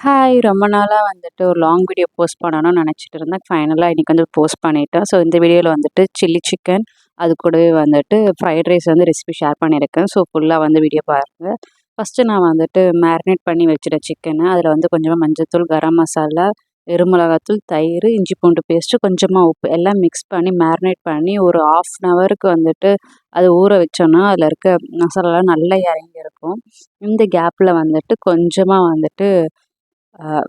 Hi! ரொம்ப நாளா வந்துட்டு ஒரு லாங் வீடியோ போஸ்ட் பண்ணணும்னு நினச்சிட்டு இருந்தேன். ஃபைனலாக இன்றைக்கி வந்து போஸ்ட் பண்ணிட்டேன். ஸோ இந்த வீடியோவில் வந்துட்டு சில்லி சிக்கன், அது கூடவே வந்துட்டு ஃப்ரைட் ரைஸ் வந்து ரெசிபி ஷேர் பண்ணியிருக்கேன். ஸோ ஃபுல்லாக வந்து வீடியோ பாருங்கள். ஃபஸ்ட்டு நான் வந்துட்டு மேரினேட் பண்ணி வச்சுட்டேன் சிக்கனை. அதில் வந்து கொஞ்சமாக மஞ்சள்தூள், கரம் மசாலா, வெறுமிளகாத்தூள், தயிர், இஞ்சி பூண்டு பேஸ்ட்டு, கொஞ்சமாக உப்பு எல்லாம் மிக்ஸ் பண்ணி மேரினேட் பண்ணி ஒரு 1/2 அன் ஹவருக்கு வந்துட்டு அது ஊற வச்சோன்னா அதில் இருக்க மசாலாலாம் நல்லா இறங்கியிருக்கும். இந்த கேப்பில் வந்துட்டு கொஞ்சமாக வந்துட்டு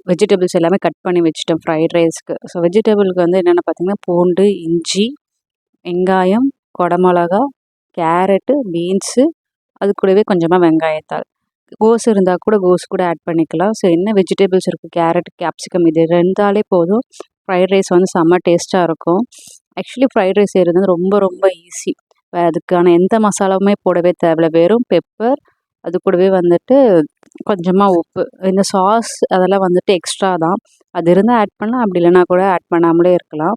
வெஜிடபிள்ஸ் எல்லாமே கட் பண்ணி வச்சுட்டேன் ஃப்ரைட் ரைஸ்க்கு. ஸோ வெஜிடபிளுக்கு வந்து என்னென்ன பார்த்திங்கன்னா, பூண்டு, இஞ்சி, வெங்காயம், குடமிளகா, கேரட்டு, பீன்ஸு, அது கூடவே கொஞ்சமாக வெங்காயத்தாள். கோஸ் இருந்தால் கூட கோஸ் கூட ஆட் பண்ணிக்கலாம். ஸோ என்ன வெஜிடபிள்ஸ் இருக்குது, கேரட், கேப்சிகம், இது இருந்தாலே போதும். ஃப்ரைட் ரைஸ் வந்து செம்ம டேஸ்ட்டாக இருக்கும். ஆக்சுவலி ஃப்ரைட் ரைஸ் செய்கிறது வந்து ரொம்ப ரொம்ப ஈஸி. அதுக்கான எந்த மசாலாவுமே போடவே தேவையில்ல. வெறும் பெப்பர், அது கூடவே வந்துட்டு கொஞ்சமாக உப்பு, இந்த சாஸ் அதெல்லாம் வந்துட்டு எக்ஸ்ட்ரா தான். அது இருந்தால் ஆட் பண்ணலாம், அப்படி இல்லைனா கூட ஆட் பண்ணாமலே இருக்கலாம்.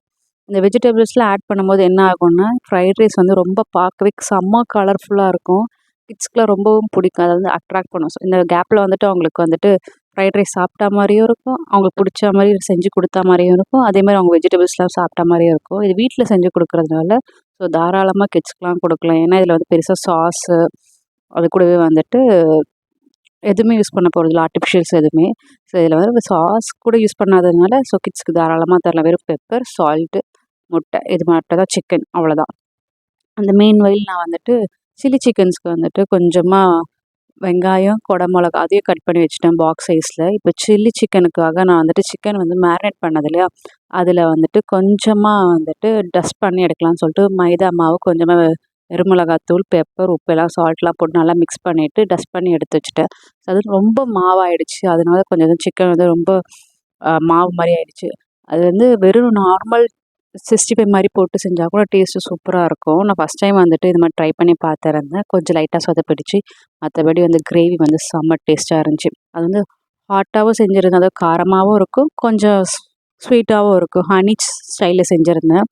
இந்த வெஜிடபிள்ஸ்லாம் ஆட் பண்ணும்போது என்ன ஆகும்னா, ஃப்ரைட் ரைஸ் வந்து ரொம்ப பார்க்கவே செம்ம கலர்ஃபுல்லாக இருக்கும். கிட்ஸ்க்குலாம் ரொம்பவும் பிடிக்கும். அதை வந்து அட்ராக்ட் பண்ணும். ஸோ இந்த கேப்பில் வந்துட்டு அவங்களுக்கு வந்துட்டு ஃப்ரைட் ரைஸ் சாப்பிட்டா மாதிரியும் இருக்கும், அவங்களுக்கு பிடிச்ச மாதிரி செஞ்சு கொடுத்தா மாதிரியும் இருக்கும், அதேமாதிரி அவங்க வெஜிடபிள்ஸ்லாம் சாப்பிட்டா மாதிரியும் இருக்கும். இது வீட்டில் செஞ்சு கொடுக்குறதுனால ஸோ தாராளமாக கிட்ஸ்க்குலாம் கொடுக்கலாம். ஏன்னா இதில் வந்து பெருசாக சாஸு, அது கூடவே வந்துட்டு எதுவுமே யூஸ் பண்ண போகிறதில்ல, ஆர்டிஃபிஷியல்ஸ் எதுவுமே. ஸோ இதில் வந்து சாஸ் கூட யூஸ் பண்ணாததுனால ஸோ கிட்ஸ்க்கு தாராளமாக தரலாம். வெறும் பெப்பர், சால்ட்டு, முட்டை, இது மட்டும் தான், சிக்கன், அவ்வளோதான். அந்த மெயின் வயல் நான் வந்துட்டு சில்லி சிக்கன்ஸ்க்கு வந்துட்டு கொஞ்சமாக வெங்காயம், குடமிளகா அதையும் கட் பண்ணி வச்சுட்டேன் பாக்ஸ் சைஸில். இப்போ சில்லி சிக்கனுக்காக நான் வந்துட்டு சிக்கன் வந்து மேரினேட் பண்ணது இல்லையா, அதில் வந்துட்டு கொஞ்சமாக வந்துட்டு டஸ்ட் பண்ணி எடுக்கலாம்னு சொல்லிட்டு மைதா மாவு, கொஞ்சமாக வெறுமிளகாத்தூள், பெப்பர், உப்பு எல்லாம் சால்ட்லாம் போட்டு நல்லா மிக்ஸ் பண்ணிவிட்டு டஸ்ட் பண்ணி எடுத்து வச்சுட்டேன். அது ரொம்ப மாவாயிடுச்சு. அதனால கொஞ்சம் சிக்கன் வந்து ரொம்ப மாவு மாதிரி ஆயிடுச்சு. அது வந்து வெறும் நார்மல் 65 மாதிரி போட்டு செஞ்சால் கூட டேஸ்ட்டு சூப்பராக இருக்கும். நான் ஃபஸ்ட் டைம் வந்துட்டு இது மாதிரி ட்ரை பண்ணி பார்த்துருந்தேன். கொஞ்சம் லைட்டாக சொதப்பிடுச்சு. மற்றபடி வந்து கிரேவி வந்து செம்ம டேஸ்ட்டாக இருந்துச்சு. அது வந்து ஹாட்டாகவும் செஞ்சுருந்தேன், அதாவது காரமாகவும் இருக்கும், கொஞ்சம் ஸ்வீட்டாகவும் இருக்கும். ஹனி ஸ்டைலில் செஞ்சுருந்தேன்.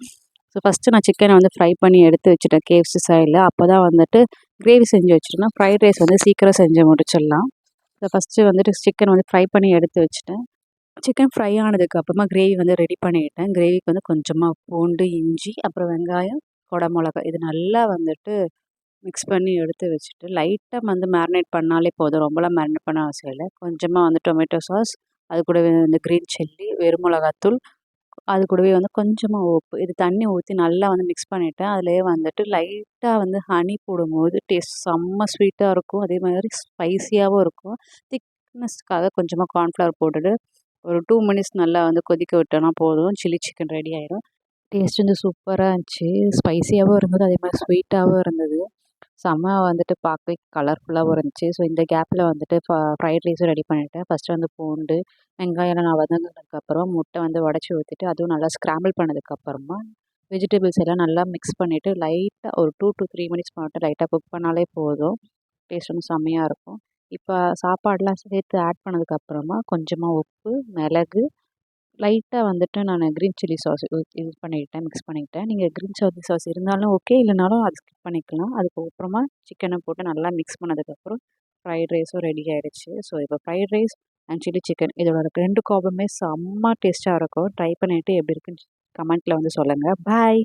ஸோ ஃபஸ்ட்டு நான் சிக்கனை வந்து ஃப்ரை பண்ணி எடுத்து வச்சுட்டேன் KFC ஸ்டைலில். அப்போ தான் வந்துட்டு கிரேவி செஞ்சு வச்சுட்டேன்னா ஃப்ரைட் ரைஸ் வந்து சீக்கிரம் செஞ்சு முடிச்சிடலாம். ஸோ ஃபஸ்ட்டு வந்துட்டு சிக்கன் வந்து ஃப்ரை பண்ணி எடுத்து வச்சுட்டேன். சிக்கன் ஃப்ரை ஆனதுக்கு அப்புறமா கிரேவி வந்து ரெடி பண்ணிக்கிட்டேன். கிரேவிக்கு வந்து கொஞ்சமாக பூண்டு, இஞ்சி, அப்புறம் வெங்காயம், குடமிளகா இது நல்லா வந்துட்டு மிக்ஸ் பண்ணி எடுத்து வச்சுட்டு லைட்டாக வந்து மேரினேட் பண்ணாலே போதும். ரொம்பலாம் மேரினேட் பண்ண அவசியம் இல்லை. கொஞ்சமாக வந்து டொமேட்டோ சாஸ், அது கூடவே வந்து க்ரீன் சில்லி, வெறுமிளகாத்தூள், அது கூடவே வந்து கொஞ்சமாக உப்பு, இது தண்ணி ஊற்றி நல்லா வந்து மிக்ஸ் பண்ணிவிட்டேன். அதிலேயே வந்துட்டு லைட்டாக வந்து ஹனி போடும்போது டேஸ்ட் செம்ம ஸ்வீட்டாக இருக்கும். அதே மாதிரி ஸ்பைஸியாகவும் இருக்கும். திக்னஸ்க்காக கொஞ்சமாக கார்ன்ஃப்ளவர் போட்டுட்டு ஒரு 2 மினிட்ஸ் நல்லா வந்து கொதிக்க விட்டோன்னா போதும். சில்லி சிக்கன் ரெடி ஆயிடும். டேஸ்ட் வந்து சூப்பராக இருந்துச்சு. ஸ்பைஸியாகவும் இருந்தது, அதே மாதிரி ஸ்வீட்டாகவும் இருந்தது. செம்ம வந்துட்டு பார்க்கவே கலர்ஃபுல்லாகவும் இருந்துச்சு. ஸோ இந்த கேப்பில் வந்துட்டு ஃப்ரைட் ரைஸும் ரெடி பண்ணிவிட்டேன். ஃபஸ்ட்டு வந்து பூண்டு, வெங்காயம்லாம் நான் வதங்கினதுக்கப்புறம் முட்டை வந்து உடச்சி ஊற்றிட்டு அதுவும் நல்லா ஸ்க்ராம்பிள் பண்ணதுக்கப்புறமா வெஜிடபிள்ஸ் எல்லாம் நல்லா மிக்ஸ் பண்ணிவிட்டு லைட்டாக ஒரு 2 to 3 மினிட்ஸ் மட்டும் லைட்டாக குக் பண்ணாலே போதும். டேஸ்ட் வந்து செம்மையாக இருக்கும். இப்போ சாப்பாடெலாம் சேர்த்து ஆட் பண்ணதுக்கப்புறமா கொஞ்சமாக உப்பு, மிளகு, லைட்டாக வந்துட்டு நான் க்ரீன் சில்லி சாஸ் இது பண்ணிக்கிட்டேன், மிக்ஸ் பண்ணிக்கிட்டேன். நீங்கள் க்ரீன் சில்லி சாஸ் இருந்தாலும் ஓகே, இல்லைனாலும் அது ஸ்கிப் பண்ணிக்கலாம். அதுக்கப்புறமா சிக்கனை போட்டு நல்லா மிக்ஸ் பண்ணதுக்கப்புறம் ஃப்ரைட் ரைஸும் ரெடி ஆகிடுச்சு. ஸோ இப்போ fried rice and chilli chicken இதோட 2 காம்புமே செம்ம டேஸ்ட்டாக இருக்கும். ட்ரை பண்ணிவிட்டு எப்படி இருக்குன்னு கமெண்ட்டில் வந்து சொல்லுங்கள். பாய்.